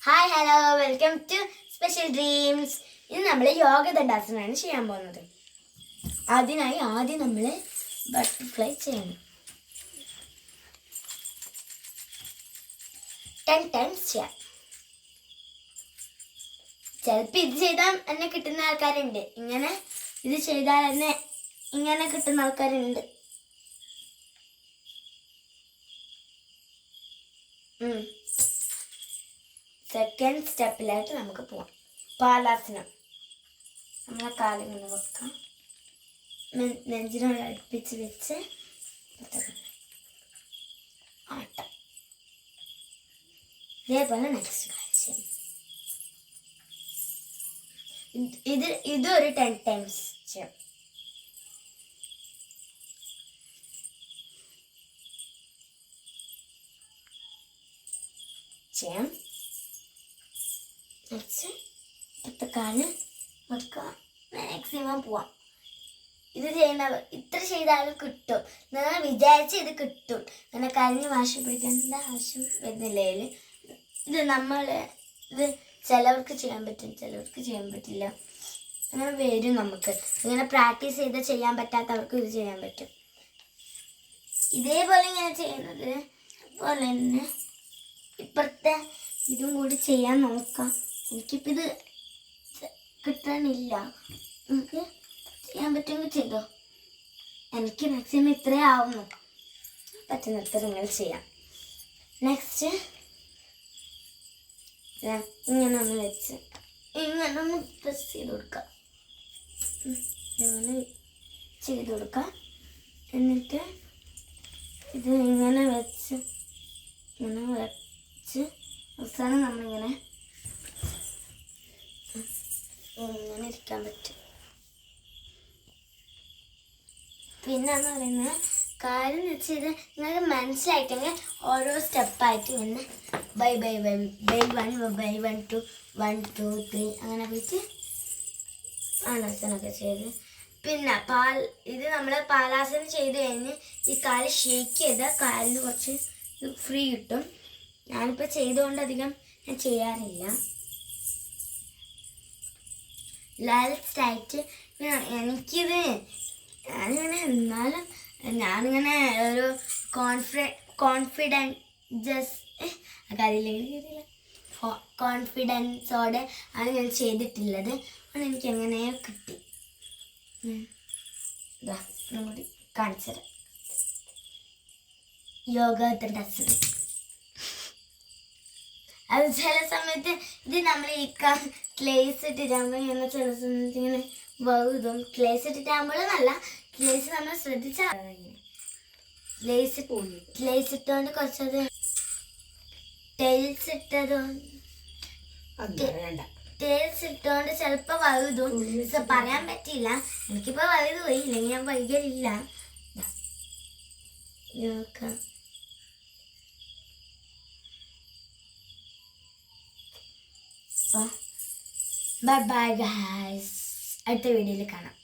Hi hello welcome to special dreams. ഇന്ന് നമ്മൾ യോഗ ദണ്ഡാസനമാണ് ചെയ്യാൻ പോകുന്നത്. അതിനായി ആദ്യം നമ്മൾ ബട്ടർഫ്ലൈ ചെയ്യണം. 10 ടൈംസ് ചെയ്യാം. ചിലപ്പോൾ ഇത് ചെയ്താൽ തന്നെ കിട്ടുന്ന ആൾക്കാരുണ്ട്, ഇത് ചെയ്താൽ തന്നെ ഇങ്ങനെ കിട്ടുന്ന ആൾക്കാരുണ്ട്. സെക്കൻഡ് സ്റ്റെപ്പിലായിട്ട് നമുക്ക് പോവാം. പാലാസനം. നമ്മളെ കാലിങ്ങനെ വെക്കാം, നെഞ്ചിനോട് അടുപ്പിച്ച് വെച്ച് ആട്ടം. ഇതേപോലെ നെക്സ്റ്റ് കാഴ്ച. ഇതൊരു 10 ടൈംസ് ചെയ്യാം. കാല് വെക്കുക, മാക്സിമം പോവാം. ഇത് ചെയ്യുന്നവർ ഇത്ര ചെയ്താലും കിട്ടും. നിങ്ങൾ വിചാരിച്ച് ഇത് കിട്ടും. അങ്ങനെ കരഞ്ഞ് വാശി പിടിക്കേണ്ട ആവശ്യം വരുന്നില്ല. ഇത് ചിലവർക്ക് ചെയ്യാൻ പറ്റും, ചിലവർക്ക് ചെയ്യാൻ പറ്റില്ല. അങ്ങനെ വരും. നമുക്ക് ഇങ്ങനെ പ്രാക്ടീസ് ചെയ്ത് ചെയ്യാൻ പറ്റാത്തവർക്ക് ഇത് ചെയ്യാൻ പറ്റും. ഇതേപോലെ ഇങ്ങനെ ചെയ്യുന്നത് പോലെ തന്നെ ഇപ്പുറത്തെ ഇതും കൂടി ചെയ്യാൻ നോക്കാം. എനിക്കിപ്പോൾ ഇത് കിട്ടാനില്ല. നമുക്ക് ചെയ്യാൻ പറ്റുമെങ്കിൽ ചെയ്തോ. എനിക്ക് മാക്സിമം ഇത്രേ ആവുന്നു. പറ്റുന്നത്ര നിങ്ങൾ ചെയ്യാം. നെക്സ്റ്റ് ഇങ്ങനെ ഒന്ന് വെച്ച് ഇങ്ങനെ ഒന്ന് പ്രസ് ചെയ്ത് കൊടുക്കാം. ഇങ്ങനെ ചെയ്ത് കൊടുക്കാം. എന്നിട്ട് ഇത് ഇങ്ങനെ വെച്ച് അവസാനം നമ്മളിങ്ങനെ ഇരിക്കാൻ പറ്റും. പിന്നെന്ന് പറയുന്നത് കാര്യം വെച്ച് ഇത് നിങ്ങൾക്ക് മനസ്സിലായിട്ടെങ്കിൽ ഓരോ സ്റ്റെപ്പായിട്ട് ഇങ്ങനെ ബൈ 1 2 1 2 3 അങ്ങനെ പോയിട്ട് ആലാസനമൊക്കെ ചെയ്ത് പിന്നെ ഇത് നമ്മൾ പാലാസനം ചെയ്ത് കഴിഞ്ഞ് ഈ കാല് ഷേക്ക് ചെയ്താൽ കാലിന് കുറച്ച് ഫ്രീ കിട്ടും. ഞാനിപ്പോൾ ചെയ്തുകൊണ്ട് അധികം ഞാൻ ചെയ്യാറില്ല. ലാസ്റ്റ് എനിക്കിത് ഞാനിങ്ങനെ ഒരു കോൺഫിഡൻസോടെ ആണ് ഞാൻ ചെയ്തിട്ടുള്ളത്. അത് എനിക്ക് എങ്ങനെയോ കിട്ടി. കൂടി കാണിച്ചു തരാം. യോഗ ദണ്ഡാസനം. അത് ചില സമയത്ത് ഇത് നമ്മൾ ഈ ക്ലേസ് ഇട്ടിട്ടാകുമ്പോൾ ഇങ്ങനെ ചില സമയത്ത് ഇങ്ങനെ വഴുതും. ക്ലേസ് ഇട്ടിട്ടാകുമ്പോഴെന്നല്ല, ക്ലേസ് നമ്മൾ ശ്രദ്ധിച്ചാൽ ക്ലേസ് ഇട്ടുകൊണ്ട് കുറച്ചത് ടൈൽസ് ഇട്ടുകൊണ്ട് ചിലപ്പോൾ വഴുതും. പറയാൻ പറ്റില്ല. എനിക്കിപ്പോൾ വഴുതു പോയി, ഇല്ലെങ്കിൽ ഞാൻ വൈകലില്ല. നോക്കാം. Bye bye guys. അടുത്ത വീഡിയോയിൽ കാണാം.